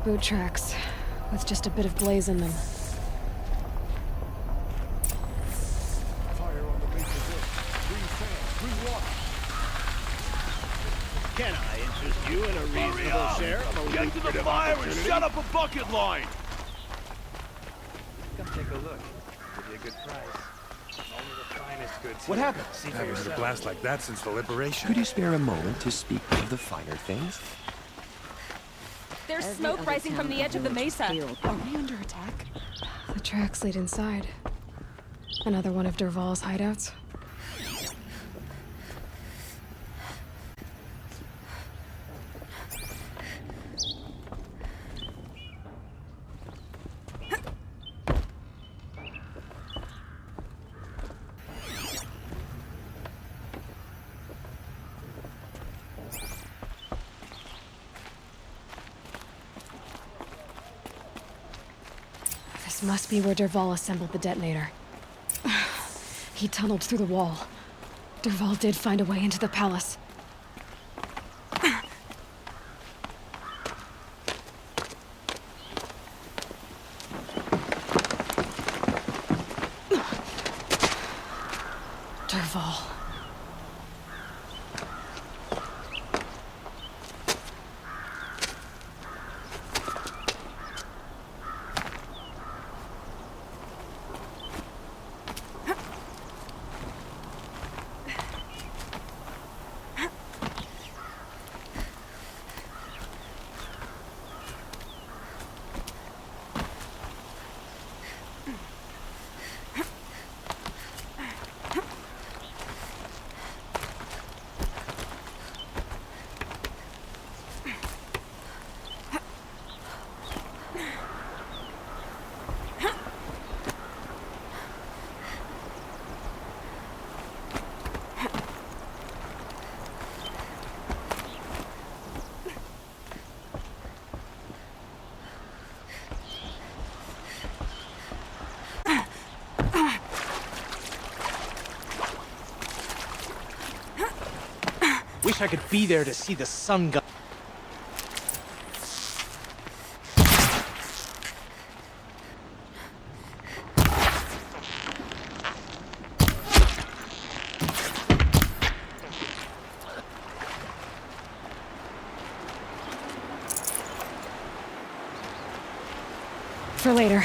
Boot tracks, with just a bit of blaze in them. Fire on the Maker's Edge. Green sand, green water. Can I interest you in a reasonable share of a Get to the fire and shut up a bucket line! Come take a look. Give you a good price. Only the finest goods. What here. happened? See for Haven't had a yourself. blast like that since the liberation. Could you spare a moment to speak of the finer things? There's smoke rising from the edge of the mesa. Are we under attack? The tracks lead inside. Another one of Derval's hideouts. This must be where Derval assembled the detonator. He tunneled through the wall. Derval did find a way into the palace. Derval. Wish I could be there to see the sun go. For later.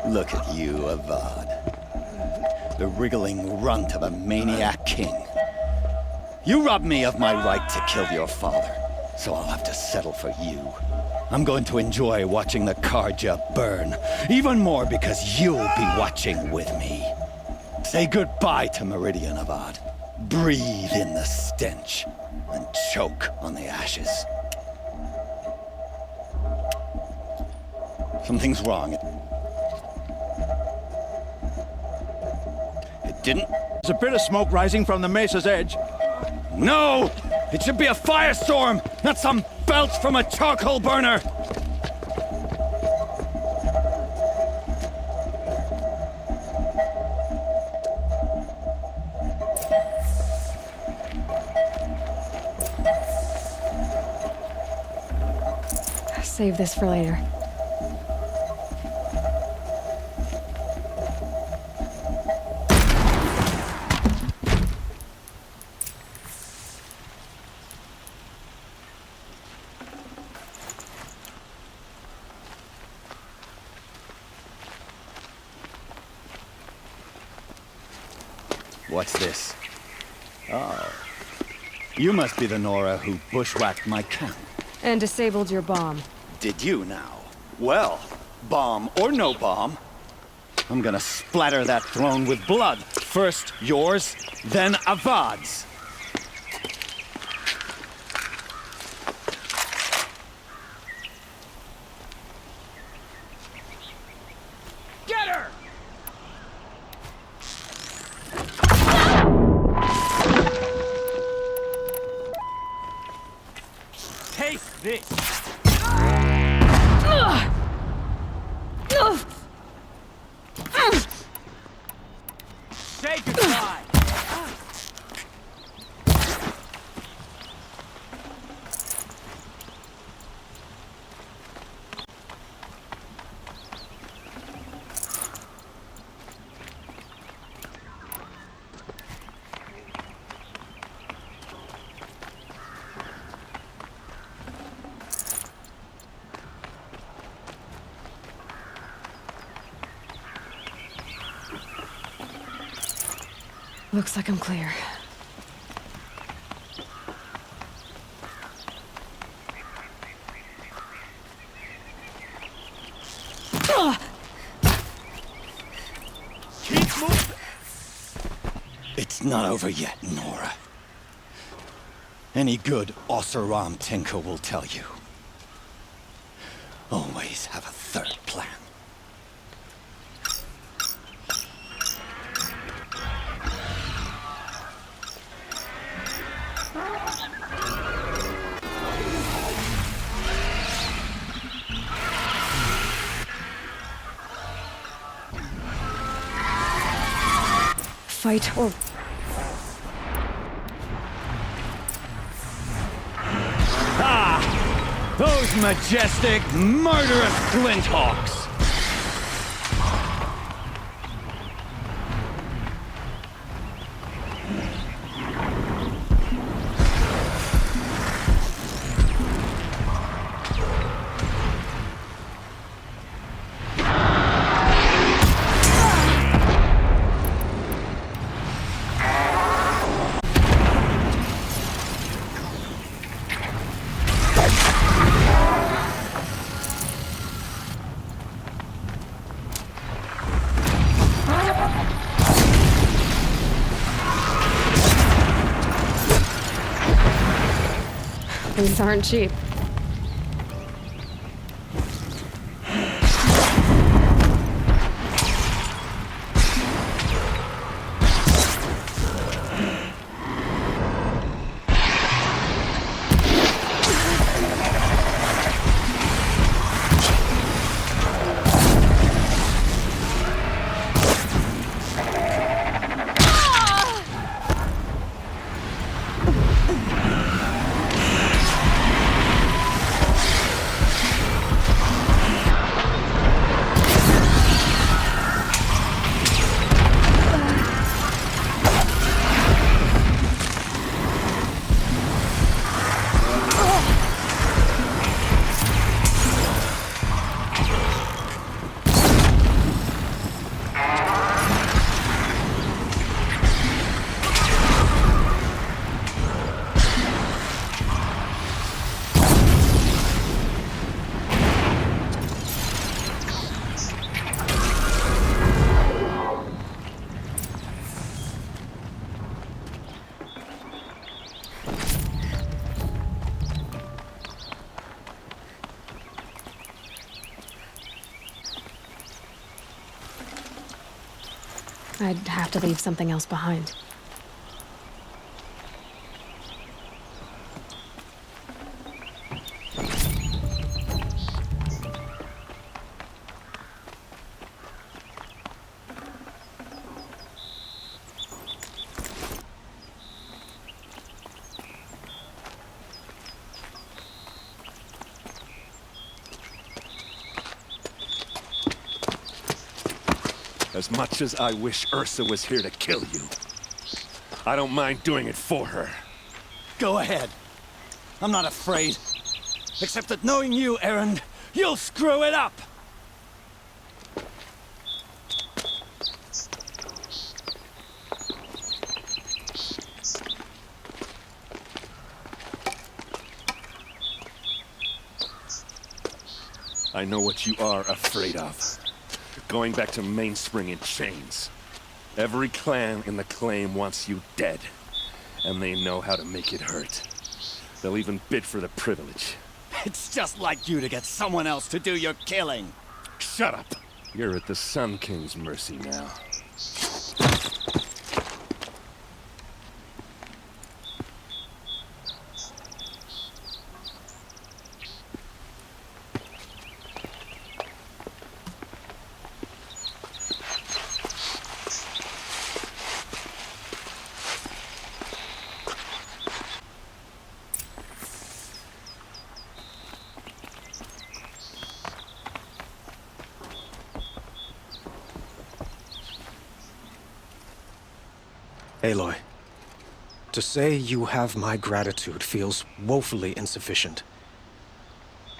Look at you, Avad. The wriggling runt of a maniac king. You robbed me of my right to kill your father, so I'll have to settle for you. I'm going to enjoy watching the Karja burn, even more because you'll be watching with me. Say goodbye to Meridian, Avad. Breathe in the stench, and choke on the ashes. Something's wrong. Didn't? There's a bit of smoke rising from the mesa's edge. No! It should be a firestorm, not some belch from a charcoal burner! Save this for later. What's this? Oh. You must be the Nora who bushwhacked my camp. And disabled your bomb. Did you now? Well, bomb or no bomb, I'm gonna splatter that throne with blood. First yours, then Avad's. Say goodbye. Looks like I'm clear. Keep moving. It's not over yet, Nora. Any good Oseram tinker will tell you. Always have a third plan. Fight or... Those majestic, murderous Glinthawks! These aren't cheap. I'd have to leave something else behind. As much as I wish Ursa was here to kill you, I don't mind doing it for her. Go ahead. I'm not afraid. Except that knowing you, Erend, you'll screw it up! I know what you are afraid of. Going back to Mainspring in chains. Every clan in the claim wants you dead, and they know how to make it hurt. They'll even bid for the privilege. It's just like you to get someone else to do your killing. Shut up! You're at the Sun King's mercy now. Aloy, to say you have my gratitude feels woefully insufficient.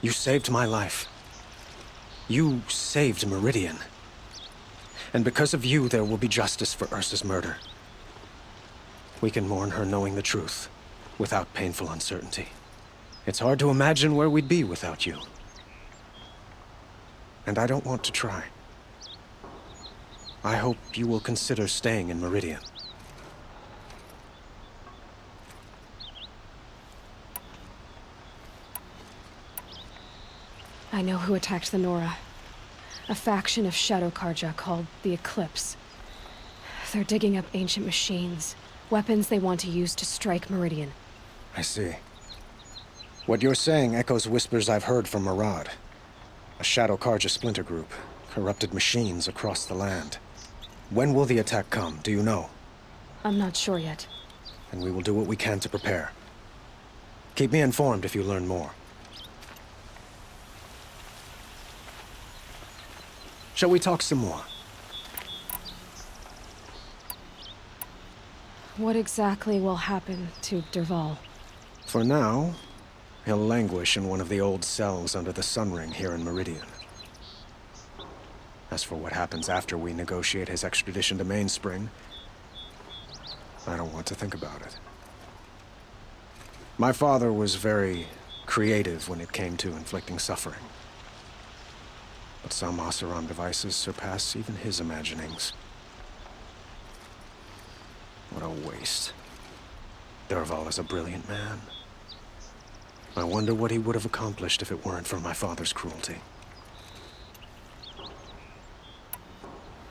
You saved my life. You saved Meridian. And because of you, there will be justice for Ursa's murder. We can mourn her knowing the truth, without painful uncertainty. It's hard to imagine where we'd be without you. And I don't want to try. I hope you will consider staying in Meridian. I know who attacked the Nora. A faction of Shadow Karja called the Eclipse. They're digging up ancient machines, weapons they want to use to strike Meridian. I see. What you're saying echoes whispers I've heard from Murad. A Shadow Karja splinter group, corrupted machines across the land. When will the attack come, do you know? I'm not sure yet. And we will do what we can to prepare. Keep me informed if you learn more. Shall we talk some more? What exactly will happen to Derval? For now, he'll languish in one of the old cells under the Sun Ring here in Meridian. As for what happens after we negotiate his extradition to Mainspring, I don't want to think about it. My father was very creative when it came to inflicting suffering. But some Oseram devices surpass even his imaginings. What a waste. Derval is a brilliant man. I wonder what he would have accomplished if it weren't for my father's cruelty.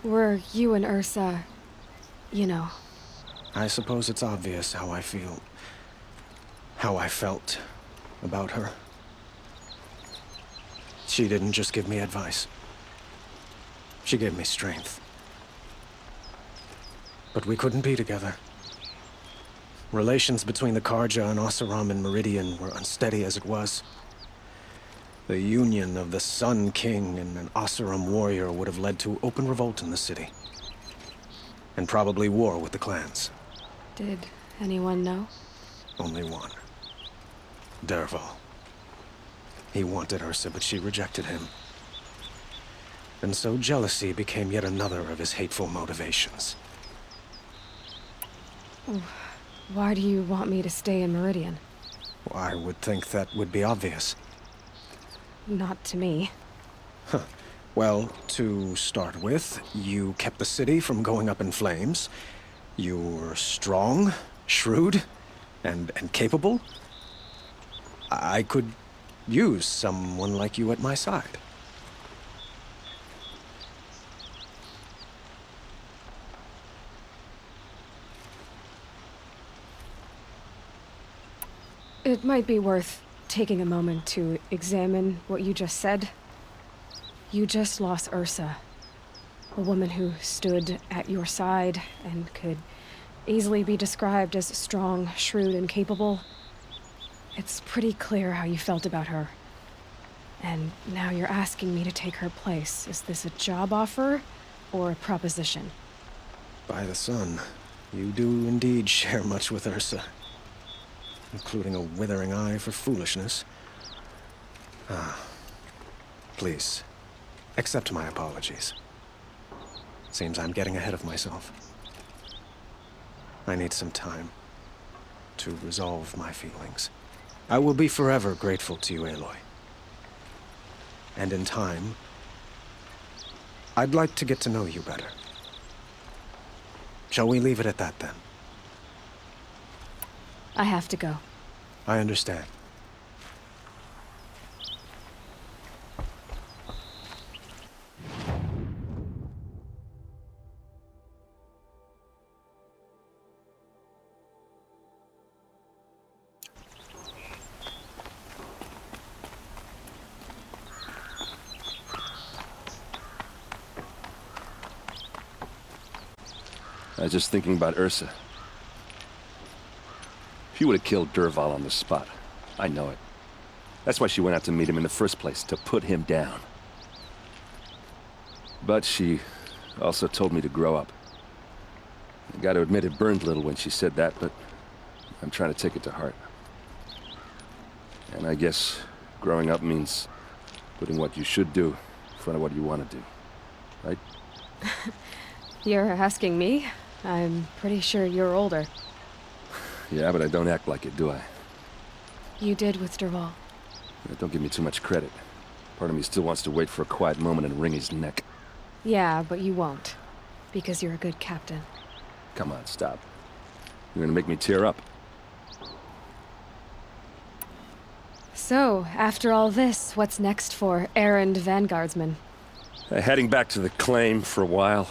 Were you and Ursa, you know? I suppose it's obvious how I feel. How I felt about her. She didn't just give me advice. She gave me strength. But we couldn't be together. Relations between the Karja and Oseram and Meridian were unsteady as it was. The union of the Sun King and an Oseram warrior would have led to open revolt in the city. And probably war with the clans. Did anyone know? Only one. Derval. He wanted Ursa, but she rejected him. And so jealousy became yet another of his hateful motivations. Why do you want me to stay in Meridian? I would think that would be obvious. Not to me. Well, to start with, you kept the city from going up in flames. You were strong, shrewd, and capable. I could use someone like you at my side. It might be worth taking a moment to examine what you just said. You just lost Ursa, a woman who stood at your side and could easily be described as strong, shrewd, and capable. It's pretty clear how you felt about her. And now you're asking me to take her place. Is this a job offer or a proposition? By the sun, you do indeed share much with Ursa. Including a withering eye for foolishness. Please, accept my apologies. Seems I'm getting ahead of myself. I need some time to resolve my feelings. I will be forever grateful to you, Aloy. And in time, I'd like to get to know you better. Shall we leave it at that, then? I have to go. I understand. I was just thinking about Ursa. She would have killed Derval on the spot. I know it. That's why she went out to meet him in the first place, to put him down. But she also told me to grow up. Got to admit it burned a little when she said that, but I'm trying to take it to heart. And I guess growing up means putting what you should do in front of what you want to do. Right? You're asking me? I'm pretty sure you're older. Yeah, but I don't act like it, do I? You did with Derval. Don't give me too much credit. Part of me still wants to wait for a quiet moment and wring his neck. Yeah, but you won't. Because you're a good captain. Come on, stop. You're gonna make me tear up. So, after all this, what's next for errand vanguardsman? Heading back to the claim for a while.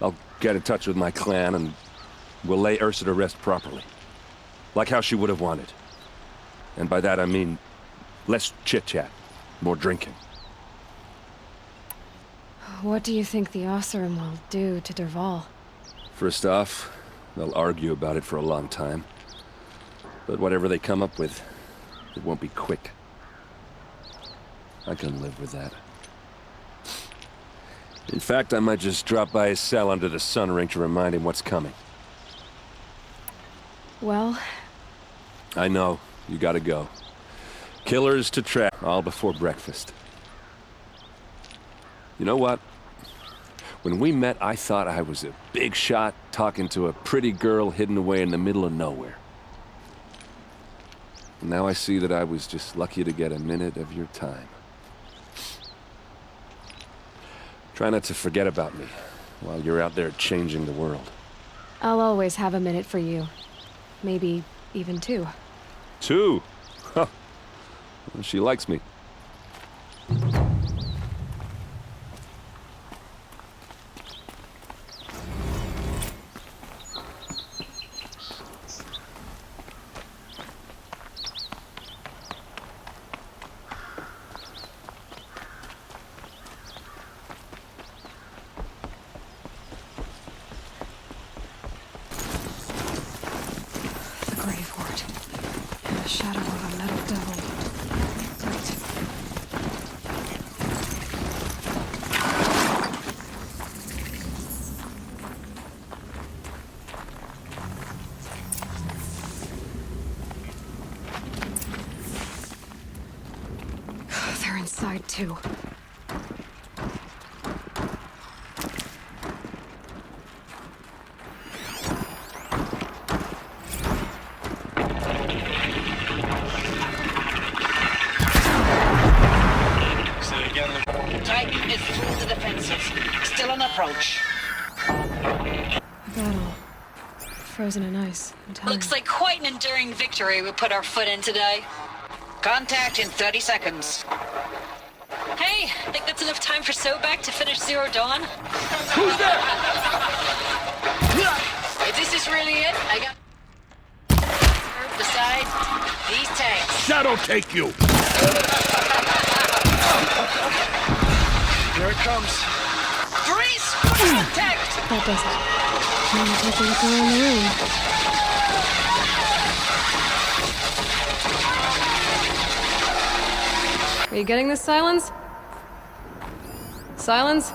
I'll get in touch with my clan and we'll lay Ursa to rest properly. Like how she would have wanted. And by that I mean less chit-chat, more drinking. What do you think the Osseram will do to Derval? First off, they'll argue about it for a long time. But whatever they come up with, it won't be quick. I can live with that. In fact, I might just drop by his cell under the sun ring to remind him what's coming. Well... I know. You gotta go. Killers to trap, all before breakfast. You know what? When we met, I thought I was a big shot talking to a pretty girl hidden away in the middle of nowhere. Now I see that I was just lucky to get a minute of your time. Try not to forget about me while you're out there changing the world. I'll always have a minute for you. Maybe even two. Two? Huh. Well, she likes me. The grave ward. And the shadow of a metal devil. Right. They're inside too. Titan is through the defenses. Still on approach. A battle. Frozen in ice. And time. Looks like quite an enduring victory we put our foot in today. Contact in 30 seconds. Hey, think that's enough time for Sobek to finish Zero Dawn? Who's there? If this is really it, I got... Besides, these tanks. Shadow take you! Here it comes. Freeze! Contact! That does it. Now we'll take a look around the room. Are you getting this, Silence? Silence?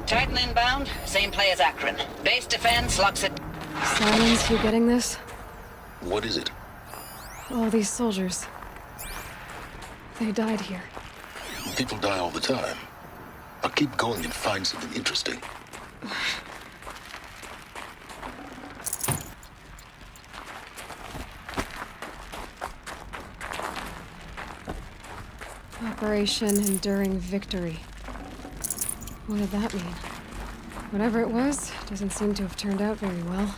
Titan inbound, same play as Akron. Base defense locks it. Silence, you getting this? What is it? All these soldiers. They died here. People die all the time. I'll keep going and find something interesting. Operation Enduring Victory. What did that mean? Whatever it was, doesn't seem to have turned out very well.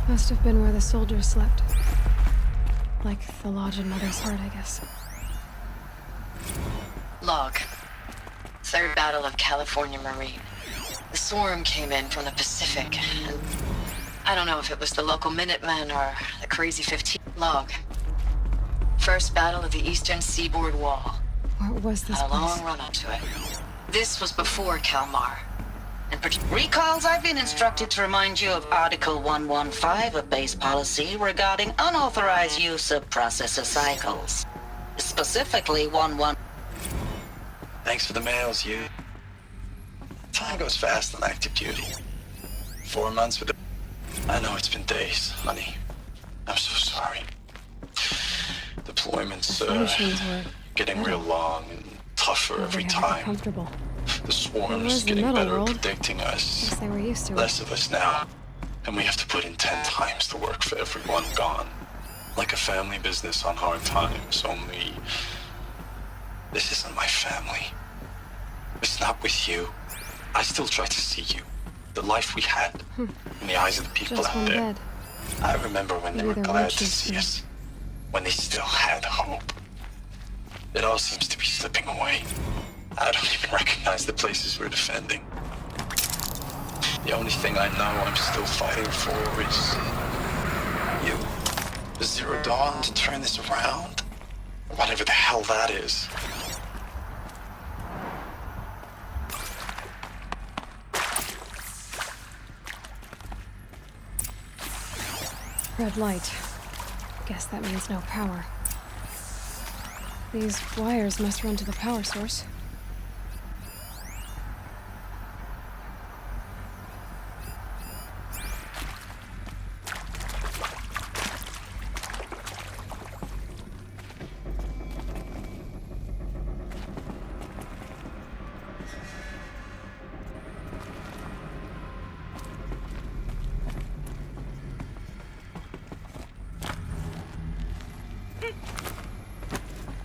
Must have been where the soldiers slept. Like the lodge in Mother's Heart, I guess. Log. Third Battle of California Marine. The swarm came in from the Pacific and I don't know if it was the local Minutemen or the Crazy 15 log. First battle of the Eastern Seaboard Wall. What was this Had a long place? run up to it. This was before Kalmar. And recalls, I've been instructed to remind you of Article 115 of base policy regarding unauthorized use of processor cycles. Specifically 11. Thanks for the mails, you. Time goes fast on active duty. 4 months with the... I know it's been days, honey. I'm so sorry. Deployments, Missions were getting real long and tougher every time. Comfortable. The swarm's was the getting metal better at world. predicting us. Guess they were used to it. Less of us now. And we have to put in 10 times the work for everyone gone. Like a family business on hard times, only... This isn't my family. It's not with you. I still try to see you. The life we had. In the eyes of the people Just out one there. bed. I remember when they Maybe were there glad were to cheeks see too. us. When they still had hope. It all seems to be slipping away. I don't even recognize the places we're defending. The only thing I know I'm still fighting for is... you. The Zero Dawn to turn this around. Whatever the hell that is. Red light. Guess that means no power. These wires must run to the power source.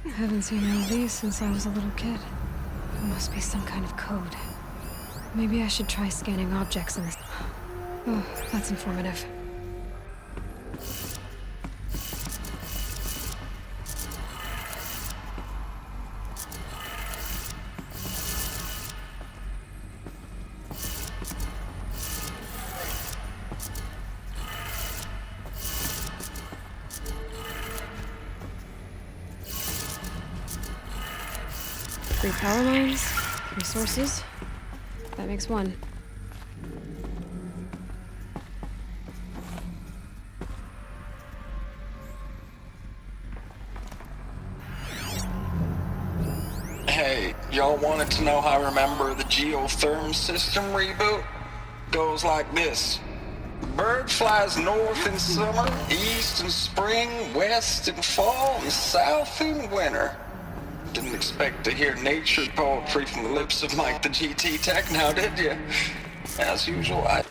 I haven't seen one of these since I was a little kid. It must be some kind of code. Maybe I should try scanning objects in this. Oh, that's informative. Three power lines, 3 sources. That makes 1. Hey, y'all wanted to know how I remember the geotherm system reboot? Goes like this. The bird flies north in summer, east in spring, west in fall, and south in winter. Didn't expect to hear nature poetry from the lips of Mike the GT Tech now, did you? As usual, I...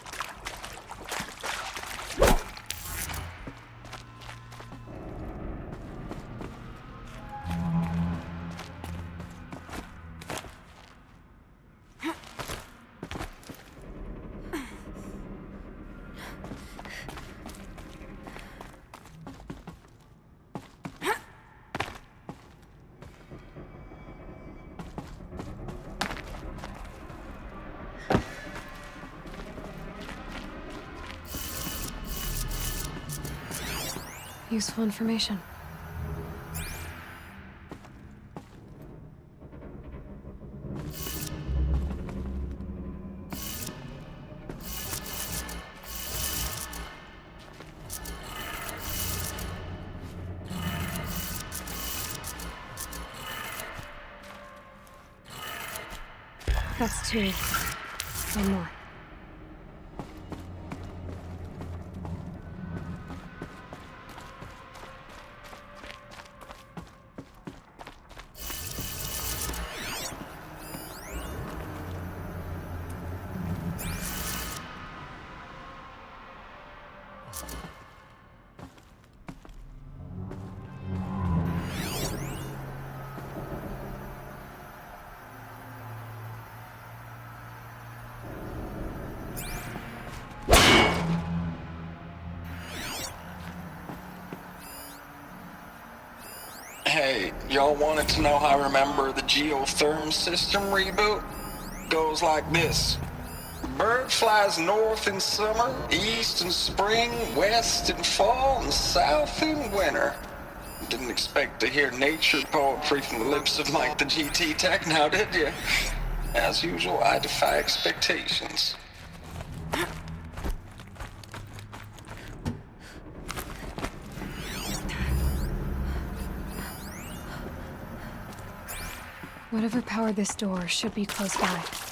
Useful information. That's 2. One more. Hey, y'all wanted to know how I remember the geotherm system reboot? Goes like this. Bird flies north in summer, east in spring, west in fall, and south in winter. Didn't expect to hear nature poetry from the lips of Mike the GT Tech now, did you? As usual, I defy expectations. Whatever powered this door should be close by.